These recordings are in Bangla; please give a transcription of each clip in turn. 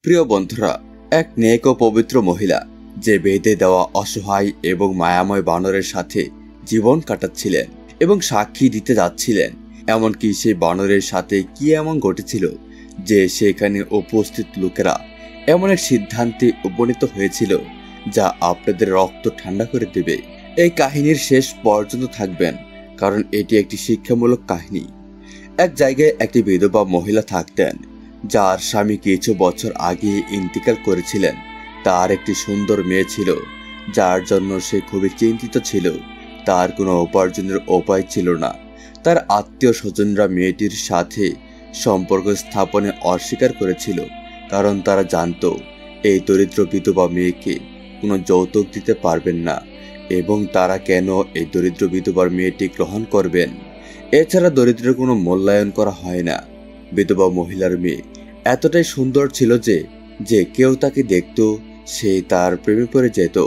প্রিয় বন্ধুরা, এক নেক ও পবিত্র মহিলা যে বেঁধে দেওয়া অসহায় এবং মায়াময় বানরের সাথে জীবন কাটাচ্ছিলেন এবং সাক্ষী দিতে যাচ্ছিলেন। এমনকি সেই বানরের সাথে কি এমন ঘটেছিল যে সেখানে উপস্থিত লোকেরা এমন এক সিদ্ধান্তে উপনীত হয়েছিল যা আপনাদের রক্ত ঠান্ডা করে দেবে। এই কাহিনীর শেষ পর্যন্ত থাকবেন, কারণ এটি একটি শিক্ষামূলক কাহিনী। এক জায়গায় একটি বিধবা মহিলা থাকতেন, যার স্বামী কিছু বছর আগে ইন্তিকাল করেছিলেন। তার একটি সুন্দর মেয়ে ছিল, যার জন্য সে খুবই চিন্তিত ছিল। তার কোনো উপার্জনের উপায় ছিল না। তার আত্মীয় স্বজনরা মেয়েটির সাথে সম্পর্ক স্থাপনে অস্বীকার করেছিল, কারণ তারা জানত এই দরিদ্র বিধবা মেয়েকে কোনো যৌতুক দিতে পারবেন না এবং তারা কেন এই দরিদ্র বিধবার মেয়েটি গ্রহণ করবেন। এছাড়া দরিদ্রের কোনো মূল্যায়ন করা হয় না। বিধবা মহিলার মেয়ে এতটাই সুন্দর ছিল যে যে কেউ তাকে দেখত সে তার প্রেমে পড়ে যেত।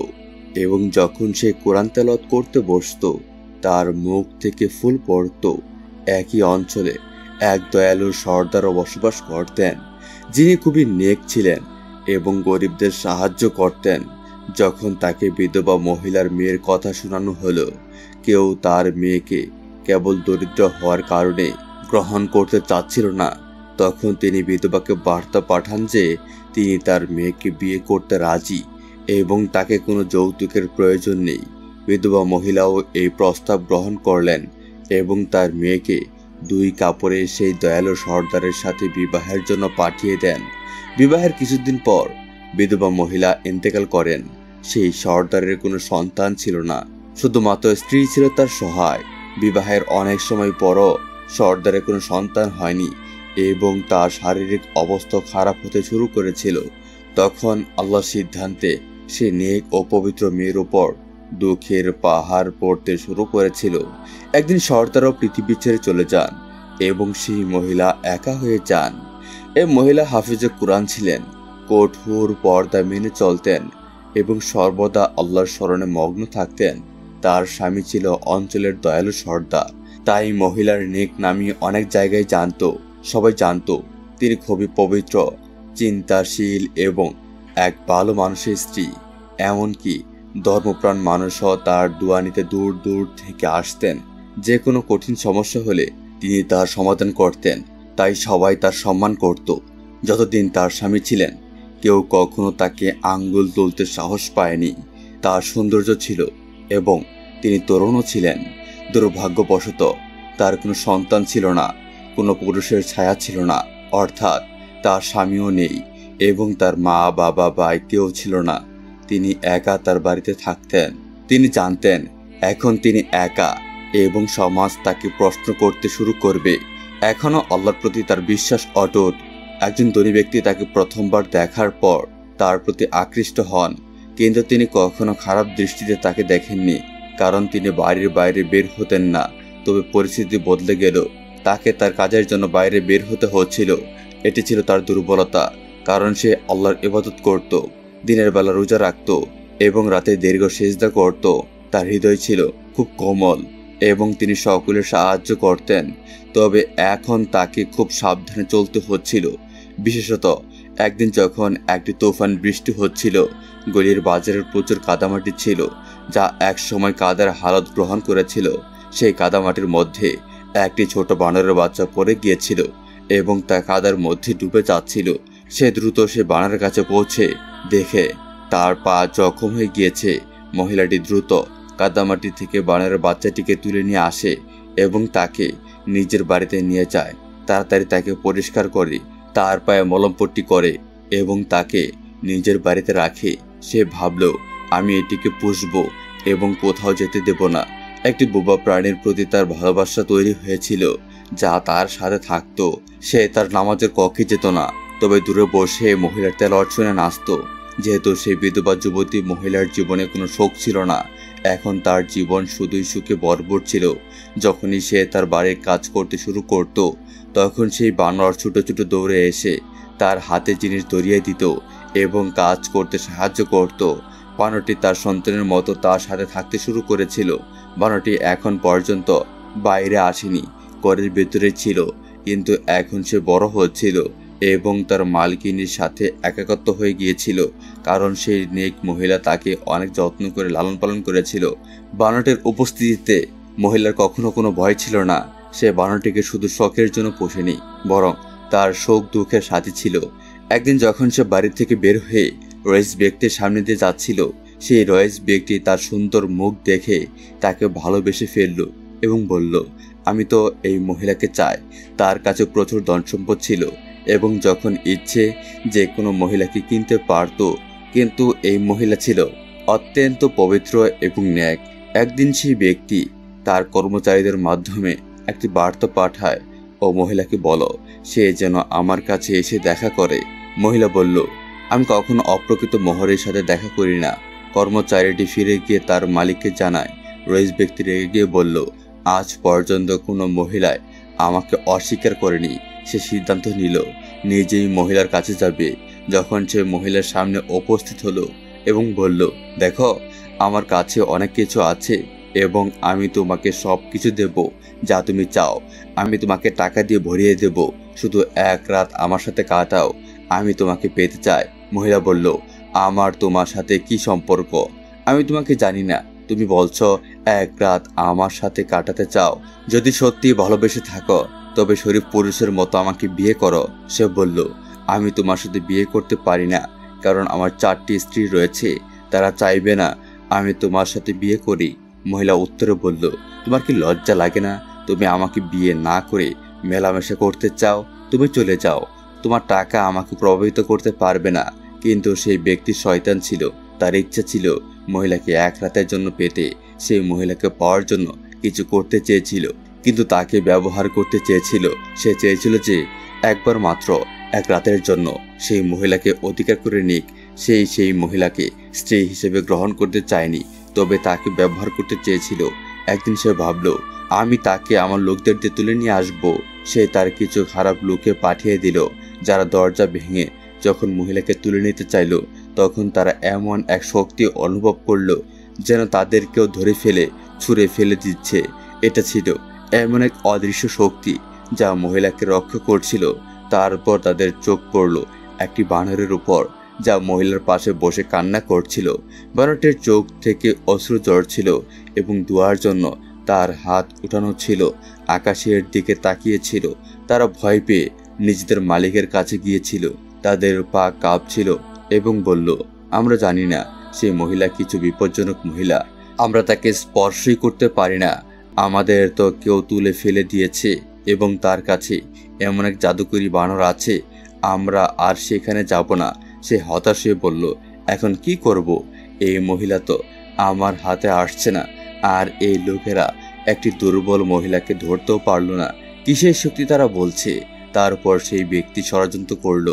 এবং যখন সে কোরআন তেলাওয়াত করতে বসত, তার মুখ থেকে ফুল পড়ত। একই অঞ্চলে এক দয়ালু সর্দারও বসবাস করতেন, যিনি খুবই নেক ছিলেন এবং গরিবদের সাহায্য করতেন। যখন তাকে বিধবা মহিলার মেয়ের কথা শোনানো হলো, কেউ তার মেয়েকে কেবল দরিদ্র হওয়ার কারণে গ্রহণ করতে চাচ্ছিল না, তখন তিনি বিধবাকে বার্তা পাঠান যে তিনি তার মেয়েকে বিয়ে করতে রাজি এবং তাকে কোনো যৌতুকের প্রয়োজন নেই। বিধবা মহিলাও এই প্রস্তাব গ্রহণ করলেন এবং তার মেয়েকে 2 কাপড়ে সেই দয়ালু সর্দারের সাথে বিবাহের জন্য পাঠিয়ে দেন। বিবাহের কিছুদিন পর বিধবা মহিলা ইন্তেকাল করেন। সেই সর্দারের কোনো সন্তান ছিল না, শুধুমাত্র স্ত্রী ছিল তার সহায়। বিবাহের অনেক সময় পরও সর্দারের কোনো সন্তান হয়নি এবং তার শারীরিক অবস্থা খারাপ হতে শুরু করেছিল। তখন আল্লাহর সিদ্ধান্তে সে নেক ও পবিত্র মেয়ের উপর দুঃখের পাহাড় পড়তে শুরু করেছিল। একদিন সর্দারও পৃথিবী ছেড়ে চলে যান এবং সেই মহিলা একা হয়ে যান। এই মহিলা হাফিজে কুরআন ছিলেন, কঠোর পর্দা মেনে চলতেন এবং সর্বদা আল্লাহর স্মরণে মগ্ন থাকতেন। তার স্বামী ছিল অঞ্চলের দয়ালু সর্দার, তাই মহিলার নেক নামী অনেক জায়গায় জানত। সবাই জানত তিনি খুবই পবিত্র, চিন্তাশীল এবং এক ভালো মানুষের স্ত্রী। এমনকি ধর্মপ্রাণ মানুষও তার দোয়া নিতে দূর দূর থেকে আসতেন। যে কোনো কঠিন সমস্যা হলে তিনি তার সমাধান করতেন, তাই সবাই তার সম্মান করত। যতদিন তার স্বামী ছিলেন, কেউ কখনো তাকে আঙ্গুল তুলতে সাহস পায়নি। তার সৌন্দর্য ছিল এবং তিনি তরুণও ছিলেন। দুর্ভাগ্যবশত তার কোনো সন্তান ছিল না, কোনো পুরুষের ছায়া ছিল না, অর্থাৎ তার স্বামীও নেই এবং তার মা বাবা ভাই কেউ ছিল না। তিনি একা তার বাড়িতে থাকতেন। তিনি জানতেন এখন তিনি একা এবং সমাজ তাকে প্রশ্ন করতে শুরু করবে। এখনও আল্লাহর প্রতি তার বিশ্বাস অটুট। একজন ধনী ব্যক্তি তাকে প্রথমবার দেখার পর তার প্রতি আকৃষ্ট হন, কিন্তু তিনি কখনো খারাপ দৃষ্টিতে তাকে দেখেননি, কারণ তিনি বাড়ির বাইরে বের হতেন না। তবে পরিস্থিতি বদলে গেল, তাকে তার কাজের জন্য বাইরে বের হতে হচ্ছিল। এটি ছিল তার দুর্বলতা, কারণ সে আল্লাহর ইবাদত করত, দিনের বেলা রোজা রাখত এবং রাতে দীর্ঘ সিজদা করত। তার হৃদয় ছিল খুব কোমল এবং তিনি সকলের সাহায্য করতেন। তবে এখন তাকে খুব সাবধানে চলতে হচ্ছিল। বিশেষত একদিন যখন একটি তুফান বৃষ্টি হচ্ছিল, গলির বাজারের প্রচুর কাদামাটি ছিল, যা এক সময় কাদার হালত গ্রহণ করেছিল। সেই কাদামাটির মধ্যে একটি ছোট বানরের বাচ্চা পড়ে গিয়েছিল এবং তা কাদার মধ্যে ডুবে যাচ্ছিল। সে দ্রুত সে বানরের কাছে পৌঁছে দেখে তার পা জখম হয়ে গিয়েছে। মহিলাটি দ্রুত কাদামাটি থেকে বানরের বাচ্চাটিকে তুলে নিয়ে আসে এবং তাকে নিজের বাড়িতে নিয়ে যায়। তাড়াতাড়ি তাকে পরিষ্কার করে তার পায়ে মলমপট্টি করে এবং তাকে নিজের বাড়িতে রাখে। সে ভাবল, আমি এটিকে পুষবো এবং কোথাও যেতে দেব না। একটি বোবা প্রাণীর প্রতি তার ভালোবাসা তৈরি হয়েছিল, যা তার সাথে থাকতো। সে তার নামাজের কক্ষে যেত না, তবে দূরে বসে মহিলার তেলাওয়াত শুনে নাচত। যেহেতু সেই বিধবা যুবতী মহিলার জীবনে কোনো শোক ছিল না, এখন তার জীবন শুধুই সুখে ভরপুর ছিল। যখনই সে তার বাড়ির কাজ করতে শুরু করত, তখন সেই বানর ছোট ছোট দৌড়ে এসে তার হাতে জিনিস ধরিয়ে দিত এবং কাজ করতে সাহায্য করত। বানরটি তার সন্তানের মতো তার সাথে থাকতে শুরু করেছিল। বানরটি এখন পর্যন্ত বাইরে আসেনি, ঘরের ভেতরে ছিল, কিন্তু এখন সে বড় হচ্ছিল এবং তার মালকিনীর সাথে একাকিত্ব হয়ে গিয়েছিল, কারণ সেই নেক মহিলা তাকে অনেক যত্ন করে লালন পালন করেছিল। বানরটির উপস্থিতিতে মহিলার কখনো কোনো ভয় ছিল না। সে বানরটিকে শুধু শখের জন্য পোষেনি, বরং তার শোক দুঃখের সাথী ছিল। একদিন যখন সে বাড়ি থেকে বের হয়ে রয়েস ব্যক্তির সামনে দিয়ে যাচ্ছিল, সেই রয়েস ব্যক্তি তার সুন্দর মুখ দেখে তাকে ভালোবেসে ফেলল এবং বলল, আমি তো এই মহিলাকে চাই। তার কাছে প্রচুর ধনসম্পদ ছিল এবং যখন ইচ্ছে যে কোনো মহিলাকে কিনতে পারত, কিন্তু এই মহিলা ছিল অত্যন্ত পবিত্র এবং ন্যাক। একদিন সেই ব্যক্তি তার কর্মচারীদের মাধ্যমে একটি বার্তা পাঠায়, ও মহিলাকে বলো সে যেন আমার কাছে এসে দেখা করে। মহিলা বলল, আমি কখনো অপ্রকৃত মোহরের সাথে দেখা করি না। কর্মচারীটি ফিরে গিয়ে তার মালিককে জানায়। রইস ব্যক্তি রেগে গিয়ে বলল, আজ পর্যন্ত কোনো মহিলায় আমাকে অস্বীকার করেনি। সে সিদ্ধান্ত নিল নিজেই মহিলার কাছে যাবে। যখন সে মহিলার সামনে উপস্থিত হলো এবং বলল, দেখো, আমার কাছে অনেক কিছু আছে এবং আমি তোমাকে সব কিছু দেব যা তুমি চাও। আমি তোমাকে টাকা দিয়ে ভরিয়ে দেব, শুধু এক রাত আমার সাথে কাটাও, আমি তোমাকে পেতে চাই। মহিলা বলল, আমার তোমার সাথে কি সম্পর্ক? আমি তোমাকে জানি না। তুমি বলছো এক রাত আমার সাথে কাটাতে চাও। যদি সত্যি ভালোবেসে থাকো তবে শরীফ পুরুষের মতো আমাকে বিয়ে করো। সে বলল, আমি তোমার সাথে বিয়ে করতে পারি না, কারণ আমার 4টি স্ত্রী রয়েছে, তারা চাইবে না আমি তোমার সাথে বিয়ে করি। মহিলা উত্তরে বলল, তোমার কি লজ্জা লাগে না? তুমি আমাকে বিয়ে না করে মেলামেশা করতে চাও? তুমি চলে যাও, তোমার টাকা আমাকে প্রভাবিত করতে পারবে না। কিন্তু সেই ব্যক্তি শয়তান ছিল। তার ইচ্ছা ছিল মহিলাকে এক রাতের জন্য পেতে। সেই মহিলাকে পাওয়ার জন্য কিছু করতে চেয়েছিল, কিন্তু তাকে ব্যবহার করতে চেয়েছিল। সে চেয়েছিল যে একবার মাত্র এক রাতের জন্য সেই মহিলাকে অধিকার করে নিক। সেই মহিলাকে স্ত্রী হিসেবে গ্রহণ করতে চায়নি, তবে তাকে ব্যবহার করতে চেয়েছিল। একদিন সে ভাবল, আমি তাকে আমার লোকদের দিয়ে তুলে নিয়ে আসব। সে তার কিছু খারাপ লোককে পাঠিয়ে দিল, যারা দরজা ভেঙে যখন মহিলাকে তুলে নিতে চাইল, তখন তারা এমন এক শক্তি অনুভব করলো যেন তাদেরকেও ধরে ফেলে ছুঁড়ে ফেলে দিচ্ছে। এটা ছিল এমন এক অদৃশ্য শক্তি যা মহিলাকে রক্ষা করছিল। তারপর তাদের চোখ পড়ল একটি বানরের উপর, যা মহিলার পাশে বসে কান্না করছিল। বানরটির চোখ থেকে অশ্রু ঝরছিল এবং দোয়ার জন্য তার হাত উঠানো ছিল। আকাশের দিকে তাকিয়েছিল। তারা ভয় পেয়ে নিজেদের মালিকের কাছে গিয়েছিল। তাদের পা কাঁপছিল এবং বলল, আমরা জানি না সে মহিলা কিছু বিপজ্জনক মহিলা। আমরা তাকে স্পর্শই করতে পারি না। আমাদের তো কেউ তুলে ফেলে দিয়েছে এবং তার কাছে এমন এক জাদুকরি বানর আছে। আমরা আর সেখানে যাব না। সে হতাশ হয়ে বলল, এখন কি করব? এই মহিলা তো আমার হাতে আসছে না, আর এই লোকেরা একটি দুর্বল মহিলাকে ধরতেও পারল না। কিসের শক্তি তারা বলছে? তারপর সেই ব্যক্তি ষড়যন্ত্র করল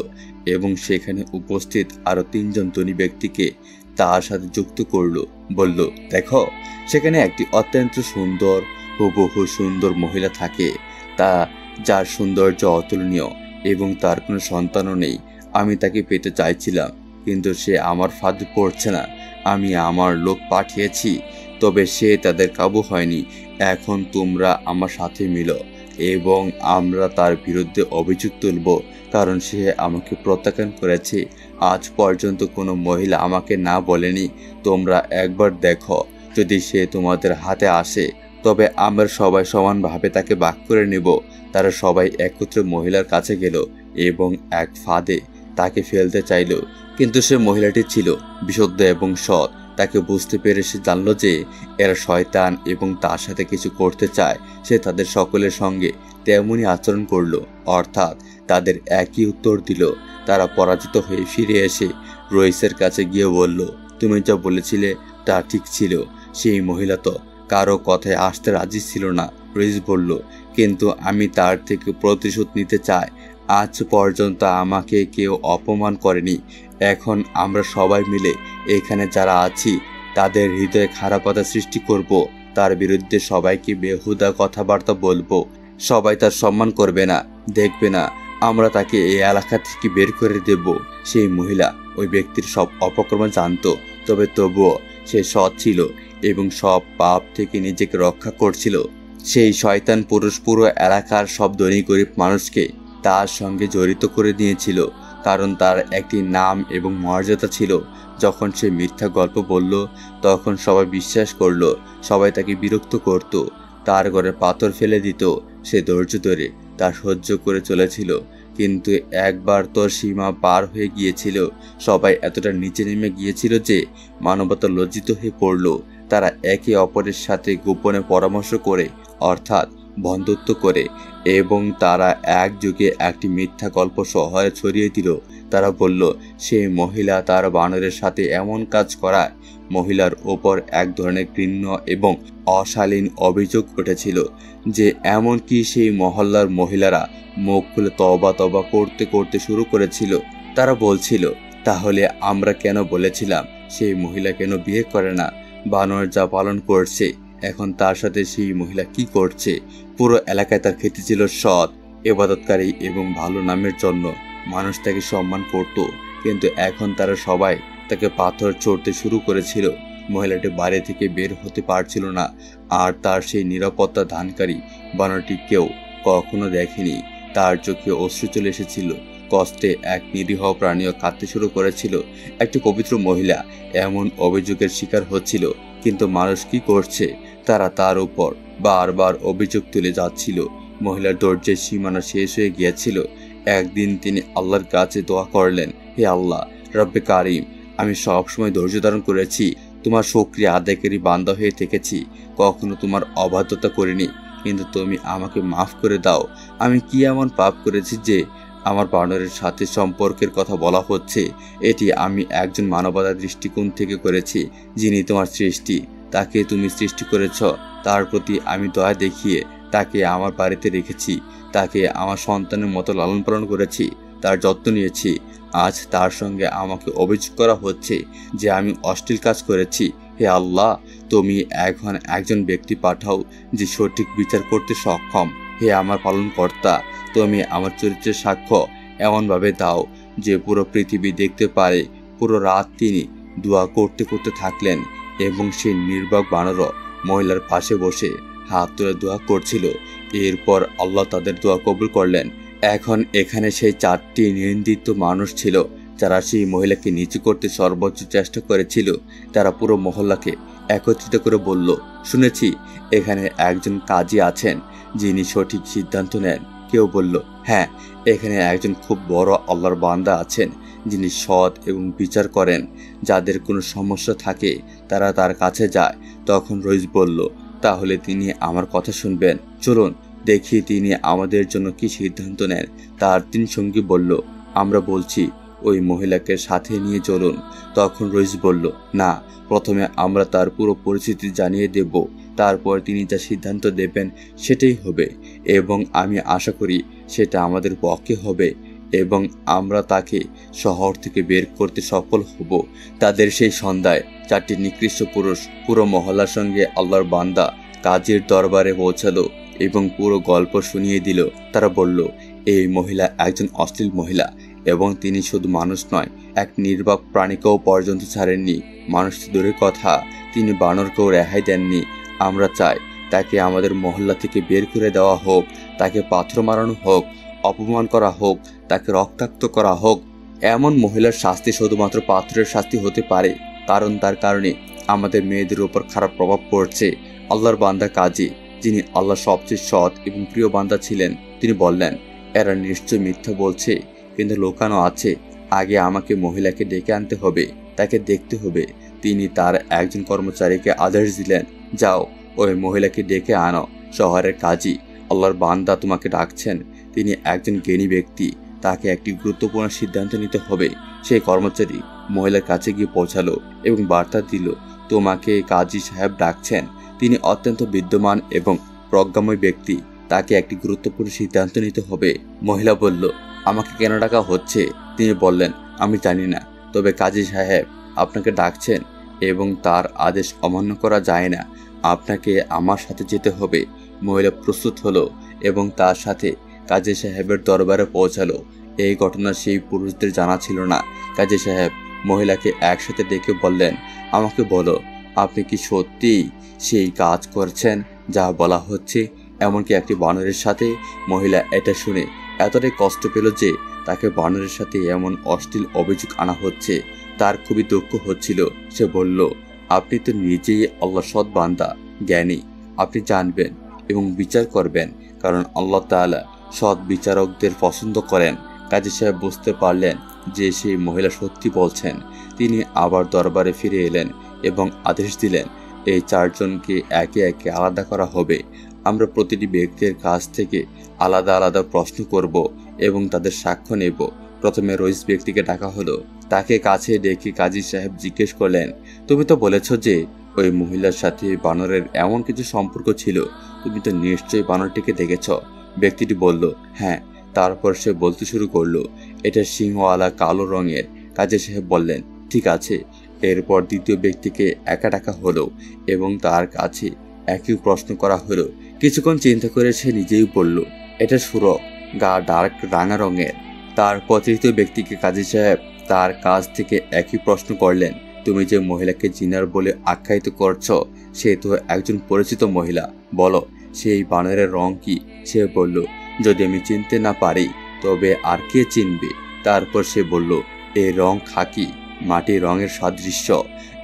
এবং সেখানে উপস্থিত আরো 3জন ধনী ব্যক্তিকে তার সাথে যুক্ত করলো। বলল, দেখো, সেখানে একটি অত্যন্ত সুন্দর, হুবহু সুন্দর মহিলা থাকে, যার সৌন্দর্য অতুলনীয় এবং তার কোনো সন্তানও নেই। আমি তাকে পেতে চাইছিলাম, কিন্তু সে আমার ফাঁদে পড়ছে না। আমি আমার লোক পাঠিয়েছি, তবে সে তাদের কাবু হয়নি। এখন তোমরা আমার সাথে মিলো এবং আমরা তার বিরুদ্ধে অভিযোগ তুলব, কারণ সে আমাকে প্রত্যাখ্যান করেছে। আজ পর্যন্ত কোনো মহিলা আমাকে না বলেনি। তোমরা একবার দেখো, যদি সে তোমাদের হাতে আসে তবে আমরা সবাই সমানভাবে তাকে ভাগ করে নেব। তারা সবাই একত্রে মহিলার কাছে গেল এবং এক ফাঁদে তাকে ফেলতে চাইল, কিন্তু সে মহিলাটি ছিল বিশুদ্ধ এবং সৎ। তাকে বুঝতে পেরে সে জানল যে এরা শয়তান এবং তার সাথে কিছু করতে চায়। সে তাদের সকলের সঙ্গে তেমনই আচরণ করল, অর্থাৎ তাদের একই উত্তর দিল। তারা পরাজিত হয়ে ফিরে এসে রইসের কাছে গিয়ে বলল, তুমি যা বলেছিলে তা ঠিক ছিল। সেই মহিলা তো কারো কথায় আসতে রাজি ছিল না। রইস বলল, কিন্তু আমি তার থেকে প্রতিশোধ নিতে চাই। আজ পর্যন্ত আমাকে কেউ অপমান করেনি। এখন আমরা সবাই মিলে এখানে যারা আছি তাদের হৃদয়ে খারাপতা সৃষ্টি করব। তার বিরুদ্ধে সবাইকে বেহুদা কথাবার্তা বলবো। সবাই তার সম্মান করবে না, দেখবে না। আমরা তাকে এই এলাকা থেকে বের করে দেব। সেই মহিলা ওই ব্যক্তির সব অপকর্ম জানত, তবে তবুও সে সৎ ছিল এবং সব পাপ থেকে নিজেকে রক্ষা করছিল। সেই শয়তান পুরুষ পুরো এলাকার সব ধনী গরিব মানুষকে তার সঙ্গে জড়িত করে নিয়েছিল, কারণ তার একটি নাম এবং মর্যাদা ছিল। যখন সে মিথ্যা গল্প বলল তখন সবাই বিশ্বাস করল, সবাই তাকে বিরক্ত করত, তার ঘরে পাথর ফেলে দিত। সে ধৈর্য ধরে তা সহ্য করে চলেছিল, কিন্তু একবার তোর সীমা পার হয়ে গিয়েছিল। সবাই এতটা নিচে নেমে গিয়েছিল যে মানবতা লজ্জিত হয়ে পড়ল। তারা একে অপরের সাথে গোপনে পরামর্শ করে, অর্থাৎ বন্ধুত্ব করে, এবং তারা একযোগে একটি মিথ্যা গল্প শহরে ছড়িয়ে দিল। তারা বলল সেই মহিলা তার বানরের সাথে এমন কাজ করায় মহিলার ওপর এক ধরনের ঘৃণ্য এবং অশালীন অভিযোগ উঠেছিল যে এমনকি সেই মহল্লার মহিলারা মুখ খুলে তওবা তওবা করতে করতে শুরু করেছিল। তারা বলছিল, তাহলে আমরা কেন বলেছিলাম সেই মহিলা কেন বিয়ে করে না? বানর যা পালন করছে এখন তার সাথে সেই মহিলা কি করছে? পুরো এলাকায় তার খ্যাতি ছিল সৎ, ইবাদতকারী এবং ভালো নামের জন্য। মানুষ তাকে সম্মান করত, কিন্তু এখন তারা সবাই তাকে পাথর ছুঁড়তে শুরু করেছিল। মহিলাটি বাড়ি থেকে বের হতে পারছিল না, আর তার সেই নিরাপত্তা দানকারী বানরটি কেউ কখনো দেখেনি। তার চোখে অশ্রু চলে এসেছিল, কষ্টে এক নিরীহ প্রাণীও কাঁদতে শুরু করেছিল। একটি পবিত্র মহিলা এমন অভিযোগের শিকার হচ্ছিল, কিন্তু মানুষ কি করছে? তারা তার উপর বারবার অভিযোগ তুলে যাচ্ছিল। মহিলার ধৈর্যের সীমানা শেষ হয়ে গিয়েছিল। একদিন তিনি আল্লাহর কাছে দোয়া করলেন, হে আল্লাহ, রব্বে কারিম, আমি সবসময় ধৈর্য ধারণ করেছি, তোমার শুকরিয়া আদায়কারী বান্দা হয়ে থেকেছি, কখনো তোমার অবাধ্যতা করিনি, কিন্তু তুমি আমাকে মাফ করে দাও। আমি কি এমন পাপ করেছি যে আমার বানরের সাথে সম্পর্কের কথা বলা হচ্ছে? এটি আমি একজন মানবতার দৃষ্টিকোণ থেকে করেছি। যিনি তোমার সৃষ্টি, তাকে তুমি সৃষ্টি করেছ, তার প্রতি আমি দয়া দেখিয়ে তাকে আমার বাড়িতে রেখেছি, তাকে আমার সন্তানের মতো লালন পালন করেছি, তার যত্ন নিয়েছি। আজ তার সঙ্গে আমাকে অভিযোগ করা হচ্ছে যে আমি অশ্লীল কাজ করেছি। হে আল্লাহ, তুমি এখন একজন ব্যক্তি পাঠাও যে সঠিক বিচার করতে সক্ষম। হে আমার পালনকর্তা, তুমি আমার চরিত্রের সাক্ষ্য এমনভাবে দাও যে পুরো পৃথিবী দেখতে পারে। পুরো রাত তিনি দোয়া করতে করতে থাকলেন, এবং সেই নির্বাক বানরও মহিলার পাশে বসে হাত তুলে দোয়া করছিল। এরপর আল্লাহ তাদের দোয়া কবুল করলেন। এখন এখানে সেই 4টি নিন্দিত মানুষ ছিল যারা সেই মহিলাকে নিচু করতে সর্বোচ্চ চেষ্টা করেছিল। তারা পুরো মহল্লাকে একত্রিত করে বলল, শুনেছি এখানে একজন কাজী আছেন যিনি সঠিক সিদ্ধান্ত নেন। কেউ বলল, হ্যাঁ, এখানে একজন খুব বড় আল্লাহর বান্দা আছেন যিনি সৎ এবং বিচার করেন। যাদের কোনো সমস্যা থাকে তারা তার কাছে যায়। তখন রইস বলল, তাহলে তিনি আমার কথা শুনবেন, চলুন দেখি তিনি আমাদের জন্য কি সিদ্ধান্ত নেন। তার 3 সঙ্গী বলল, আমরা বলছি ওই মহিলাকে সাথে নিয়ে চলুন। তখন রইস বলল, না, প্রথমে আমরা তার পুরো পরিস্থিতি জানিয়ে দেব, তারপর তিনি যা সিদ্ধান্ত দেবেন সেটাই হবে, এবং আমি আশা করি সেটা আমাদের পক্ষে হবে, এবং আমরা তাকে শহর থেকে বের করতে সফল হব। তাদের সেই সন্ধ্যায় 4টি নিকৃষ্ট পুরুষ পুরো মহল্লার সঙ্গে আল্লাহর বান্দা কাজীর দরবারে পৌঁছালো এবং পুরো গল্প শুনিয়ে দিল। তারা বলল, এই মহিলা একজন অশ্লীল মহিলা, এবং তিনি শুধু মানুষ নয়, এক নির্বাক প্রাণীকেও পর্যন্ত ছাড়েননি। মানুষ দূরের কথা, তিনি বানরকেও রেহাই দেননি। আমরা চাই তাকে আমাদের মহল্লা থেকে বের করে দেওয়া হোক, তাকে পাথর মারানো হোক, অপমান করা হোক, তাকে রক্তাক্ত করা হোক। এমন মহিলার শাস্তি শুধুমাত্র পাথরের শাস্তি হতে পারে, কারণ তার কারণে আমাদের মেয়েদের উপর খারাপ প্রভাব পড়ছে। আল্লাহর বান্দা কাজী, যিনি আল্লাহ সবচেয়ে সৎ এবং প্রিয় বান্দা ছিলেন, তিনি বললেন, এরা নিশ্চয় মিথ্যা বলছে, কিন্তু লোকানো আছে। আগে আমাকে মহিলাকে ডেকে আনতে হবে, তাকে দেখতে হবে। তিনি তার একজন কর্মচারীকে আদেশ দিলেন, যাও ওই মহিলাকে ডেকে আনো। শহরের কাজী, আল্লাহর বান্দা তোমাকে ডাকছেন। তিনি একজন জ্ঞানী ব্যক্তি, তাকে একটি গুরুত্বপূর্ণ সিদ্ধান্ত নিতে হবে। সেই কর্মচারী মহিলার কাছে গিয়ে পৌঁছালো এবং বার্তা দিল, তোমাকে কাজী সাহেব ডাকছেন। তিনি অত্যন্ত বিদ্যমান এবং প্রজ্ঞাময় ব্যক্তি, তাকে একটি গুরুত্বপূর্ণ সিদ্ধান্ত নিতে হবে। মহিলা বলল, আমাকে কেন ডাকা হচ্ছে? তিনি বললেন, আমি জানি না, তবে কাজী সাহেব আপনাকে ডাকছেন এবং তার আদেশ অমান্য করা যায় না। আপনাকে আমার সাথে যেতে হবে। মহিলা প্রস্তুত হলো এবং তার সাথে কাজী সাহেবের দরবারে পৌঁছালো। এই ঘটনা সেই পুরুষদের জানা ছিল না। কাজী সাহেব মহিলাকে একসাথে ডেকে বললেন, আমাকে বলো, আপনি কি সত্যিই সেই কাজ করছেন যা বলা হচ্ছে, এমনকি একটি বানরের সাথে? মহিলা এটা শুনে এতটাই কষ্ট পেল যে তাকে বানরের সাথে এমন অশ্লীল অভিযোগ আনা হচ্ছে। তার খুবই দুঃখ হচ্ছিল। সে বলল, আপনি তো নিজেই আল্লাহ সৎ বান্দা, জ্ঞানী, আপনি জানবেন এবং বিচার করবেন, কারণ আল্লাহ তাআলা সৎ বিচারকদের পছন্দ করেন। কাজী সাহেব বুঝতে পারলেন যে সেই মহিলা সত্যি বলছেন। তিনি আবার দরবারে ফিরে এলেন এবং আদেশ দিলেন, এই চারজনকে একে একে আলাদা করা হবে। আমরা প্রতিটি ব্যক্তির কাছ থেকে আলাদা আলাদা প্রশ্ন করব এবং তাদের সাক্ষ্য নেব। প্রথমে রইস ব্যক্তিকে ডাকা হলো। তাকে কাছে ডেকে কাজী সাহেব জিজ্ঞেস করলেন, তুমি তো বলেছ যে ওই মহিলার সাথে বানরের এমন কিছু সম্পর্ক ছিল, তুমি তো নিশ্চয়ই বানরটিকে দেখেছ। ব্যক্তিটি বলল, হ্যাঁ। তারপর সে বলতে শুরু করলো, এটা সিংহওয়ালা, কালো রঙের। কাজী সাহেব বললেন, ঠিক আছে। এরপর দ্বিতীয় ব্যক্তিকে একা ডাকা হলো এবং তার কাছে একই প্রশ্ন করা হলো। কিছুক্ষণ চিন্তা করে সে নিজেই বলল, এটা সুরক, গা ডার্ক রাঙা রঙের। তারপর তৃতীয় ব্যক্তিকে কাজী সাহেব তার কাছ থেকে একই প্রশ্ন করলেন, তুমি যে মহিলাকে জিনার বলে আখ্যায়িত করছো, সে তো একজন পরিচিত মহিলা, বলো সেই বানরের রং কি? সে বলল, যদি আমি চিনতে না পারি তবে আর কে চিনবে? তারপর সে বলল, এই রং খাকি, মাটির রঙের সাদৃশ্য।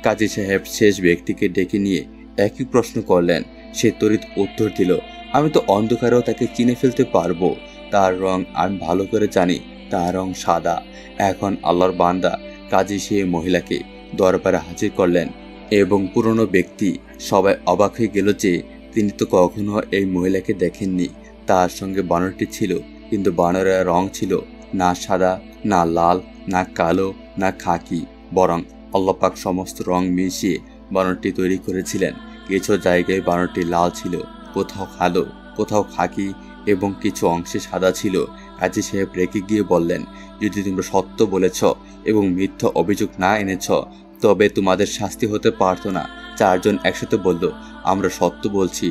কাজী সাহেব শেষ ব্যক্তিকে ডেকে নিয়ে একই প্রশ্ন করলেন। সে তড়িৎ উত্তর দিল, আমি তো অন্ধকারেও তাকে চিনে ফেলতে পারবো। তার রং আমি ভালো করে জানি, তার রং সাদা। এখন আল্লাহর বান্দা কাজী সেই মহিলাকে দরবারে হাজির করলেন এবং পুরনো ব্যক্তি সবাই অবাক হয়ে গেল যে তিনি তো কখনো এই মহিলাকে দেখেননি। তার সঙ্গে বানরটি ছিল, কিন্তু বানরের রং ছিল না সাদা, না লাল, না কালো, না খাকি, বরং আল্লাহ পাক সমস্ত রং মিশিয়ে বানরটি তৈরি করেছিলেন। কিছু জায়গায় বানরটি লাল ছিল, কোথাও কালো, কোথাও খাকি এবং কিছু অংশে সাদা ছিল। কাজী সাহেব রেগে গিয়ে বললেন, যদি তোমরা সত্য বলেছ এবং মিথ্যা অভিযোগ না এনেছ তবে তোমাদের শাস্তি হতে পারত না। চারজন একসাথে বলল, আমরা সত্য বলছি,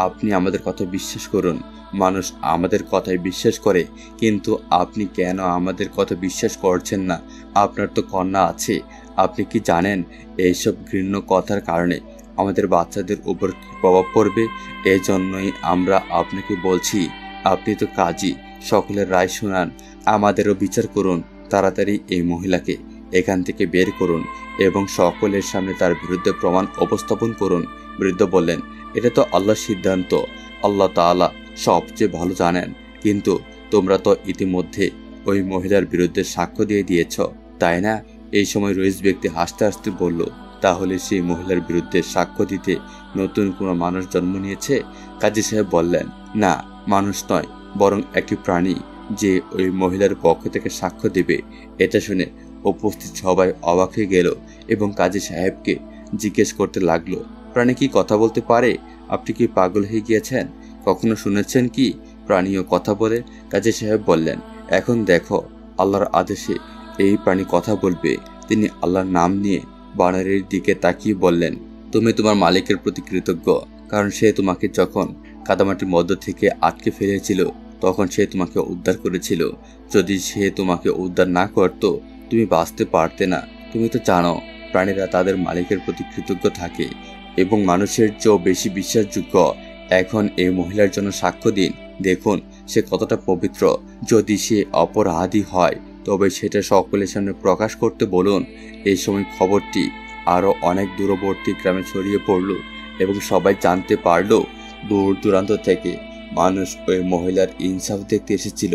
আপনি আমাদের কথা বিশ্বাস করুন। মানুষ আমাদের কথায় বিশ্বাস করে, কিন্তু আপনি কেন আমাদের কথা বিশ্বাস করছেন না? আপনার তো কন্যা আছে, আপনি কি জানেন এইসব ঘৃণ্য কথার কারণে আমাদের বাচ্চাদের উপর কী প্রভাব পড়বে? এজন্যই আমরা আপনাকে বলছি, আপনি তো কাজী, সকলের রায় শুনান, আমাদেরও বিচার করুন। তাড়াতাড়ি এই মহিলাকে এখান থেকে বের করুন এবং সকলের সামনে তার বিরুদ্ধে প্রমাণ উপস্থাপন করুন। বৃদ্ধ বললেন, এটা তো আল্লাহর সিদ্ধান্ত, আল্লাহ তাআলা সবচেয়ে ভালো জানেন। কিন্তু তোমরা তো ইতিমধ্যে ওই মহিলার বিরুদ্ধে সাক্ষ্য দিয়ে দিয়েছ, তাই না? এই সময় রইস ব্যক্তি হাসতে হাসতে বলল, তাহলে সেই মহিলার বিরুদ্ধে সাক্ষ্য দিতে নতুন কোনো মানুষ জন্ম নিয়েছে? কাজী সাহেব বললেন, না, মানুষ নয়, বরং একটি প্রাণী যে ওই মহিলার পক্ষ থেকে সাক্ষ্য দেবে। এটা শুনে উপস্থিত সবাই অবাক হয়ে গেল এবং কাজী সাহেবকে জিজ্ঞেস করতে লাগলো, প্রাণী কি কথা বলতে পারে? আপনি কি পাগল হয়ে গিয়েছেন? কখনো শুনেছেন কি প্রাণীও কথা বলে? কাজী সাহেব বললেন, এখন দেখো, আল্লাহর আদেশে এই প্রাণী কথা বলবে। তিনি আল্লাহর নাম নিয়ে বানরের দিকে তাকিয়ে বললেন, তুমি তোমার মালিকের প্রতি কৃতজ্ঞ, কারণ সে তোমাকে যখন কাদামাটির মধ্য থেকে আটকে ফেলেছিল তখন সে তোমাকে উদ্ধার করেছিল। যদি সে তোমাকে উদ্ধার না করত তুমি বাঁচতে পারতে না। তুমি তো জানো প্রাণীরা তাদের মালিকের প্রতি কৃতজ্ঞ থাকে এবং মানুষের চেয়েও বেশি বিশ্বাসযোগ্য। এখন এই মহিলার জন্য সাক্ষ্য দিন, দেখুন সে কতটা পবিত্র। যদি সে অপরাধী হয় তবে সেটা সকলের সামনে প্রকাশ করতে বলুন। এই সময় খবরটি আরও অনেক দূরবর্তী গ্রামে ছড়িয়ে পড়ল এবং সবাই জানতে পারল দূর দূরান্ত থেকে মানুষ ওই মহিলার ইনসাফ দেখতে এসেছিল।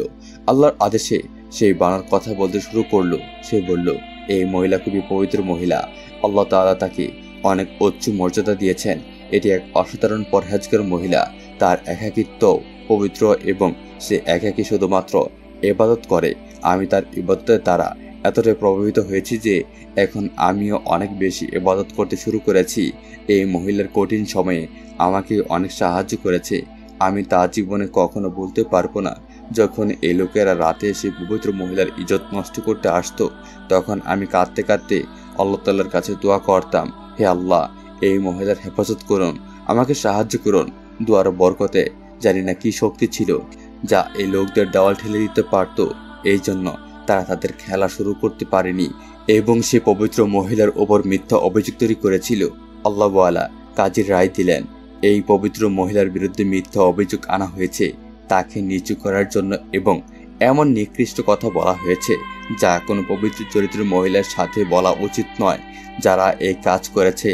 আল্লাহর আদেশে সেই বানর কথা বলতে শুরু করলো। সে বলল, এই মহিলা খুবই পবিত্র মহিলা, আল্লাহ তাআলা তাকে অনেক উচ্চ মর্যাদা দিয়েছেন। এটি এক অসাধারণ পরহেজগার মহিলা, তার একাকিত্ব পবিত্র এবং সে একাকী শুধুমাত্র ইবাদত করে। আমি তার ইবাদতের দ্বারা এতটাই প্রভাবিত হয়েছি যে এখন আমিও অনেক বেশি ইবাদত করতে শুরু করেছি। এই মহিলার কঠিন সময়ে আমাকে অনেক সাহায্য করেছে। আমি তা জীবনে কখনো বলতে পারবো না। যখন এই লোকেরা রাতে এসে পবিত্র মহিলার ইজ্জত নষ্ট করতে আসতো তখন আমি কাঁদতে কাঁদতে আল্লাহ তাআলার কাছে দোয়া করতাম, হে আল্লাহ, এই মহিলার হেফাজত করুন, আমাকে সাহায্য করুন। দুয়ার বরকতে জানি না কি শক্তি ছিল যা এই লোকদের দেওয়াল ঠেলে দিতে পারত। এই জন্য তারা তাদের খেলা শুরু করতে পারেনি এবং সে পবিত্র মহিলার ওপর মিথ্যা অভিযোগ তৈরি করেছিল। আল্লাহ ওয়ালা কাজীর রায় দিলেন, এই পবিত্র মহিলার বিরুদ্ধে মিথ্যা অভিযোগ আনা হয়েছে তাকে নিচু করার জন্য এবং এমন নিকৃষ্ট কথা বলা হয়েছে যা কোনো পবিত্র চরিত্রের মহিলার সাথে বলা উচিত নয়। যারা এই কাজ করেছে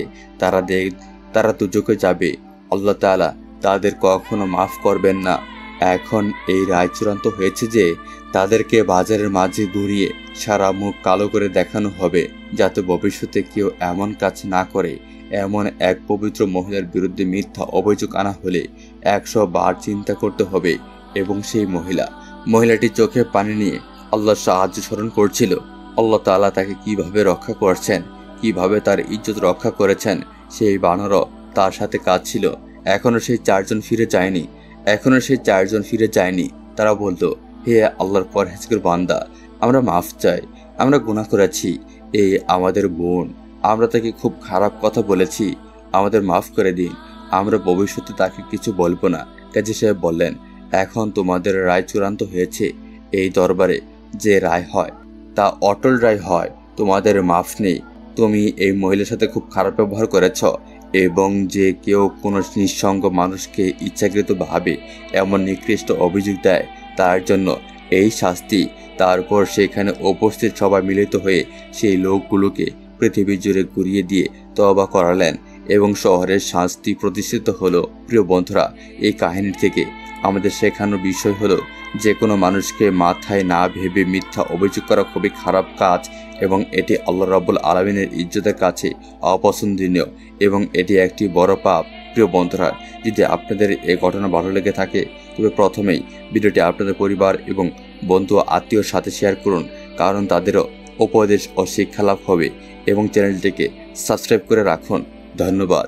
তারা দুজকে যাবে। আল্লাহ তাআলা তাদের কখনো মাফ করবেন না। এখন এই রায় চূড়ান্ত হয়েছে যে তাদেরকে বাজারের মাঝে ঘুরিয়ে সারা মুখ কালো করে দেখানো হবে, যাতে ভবিষ্যতে কেউ এমন কাজ না করে। এমন এক পবিত্র মহিলার বিরুদ্ধে মিথ্যা অভিযোগ আনা হলে 100 বার চিন্তা করতে হবে। এবং সেই মহিলাটি চোখে পানি নিয়ে আল্লাহর সাহায্য স্মরণ করছিল। আল্লাহ তাআলা তাকে কিভাবে রক্ষা করছেন, কিভাবে তার ইজ্জত রক্ষা করেছেন। সেই বানরও তার সাথে কাজ ছিল। এখনো সেই চারজন ফিরে যায়নি। তারা বলতো, হে আল্লাহর পরহেজগার বান্দা, আমরা মাফ চাই, আমরা গুনাহ করেছি। এই আমাদের বোন, আমরা তাকে খুব খারাপ কথা বলেছি, আমাদের মাফ করে দিন। আমরা ভবিষ্যতে তাকে কিছু বলবো না। কাজী সাহেব বললেন, এখন তোমাদের রায় চূড়ান্ত হয়েছে। এই দরবারে যে রায় হয় তা অটল রায় হয়। তোমাদের মাফ নেই। তুমি এই মহিলার সাথে খুব খারাপ ব্যবহার করেছ, এবং যে কেউ কোনো নিঃসঙ্গ মানুষকে ইচ্ছাকৃতভাবে এমন নিকৃষ্ট অভিযোগ দেয় তার জন্য এই শাস্তি। তারপর সেখানে উপস্থিত সবাই মিলিত হয়ে সেই লোকগুলোকে পৃথিবী জুড়ে ঘুরিয়ে দিয়ে তওবা করালেন এবং শহরের শান্তি প্রতিষ্ঠিত হলো। প্রিয় বন্ধুরা, এই কাহিনী থেকে আমাদের শেখানোর বিষয় হলো, যে কোনো মানুষকে মাথায় না ভেবে মিথ্যা অভিযোগ করা খুবই খারাপ কাজ এবং এটি আল্লাহ রাব্বুল আলামিনের ইজ্জতের কাছে অপছন্দনীয় এবং এটি একটি বড় পাপ। প্রিয় বন্ধুরা, যদি আপনাদের এই ঘটনা ভালো লেগে থাকে তবে প্রথমেই ভিডিওটি আপনাদের পরিবার এবং বন্ধু আত্মীয়র সাথে শেয়ার করুন, কারণ তাদেরও উপদেশ ও শিক্ষা লাভ হবে। এবং চ্যানেলটিকে সাবস্ক্রাইব করে রাখুন। ধন্যবাদ।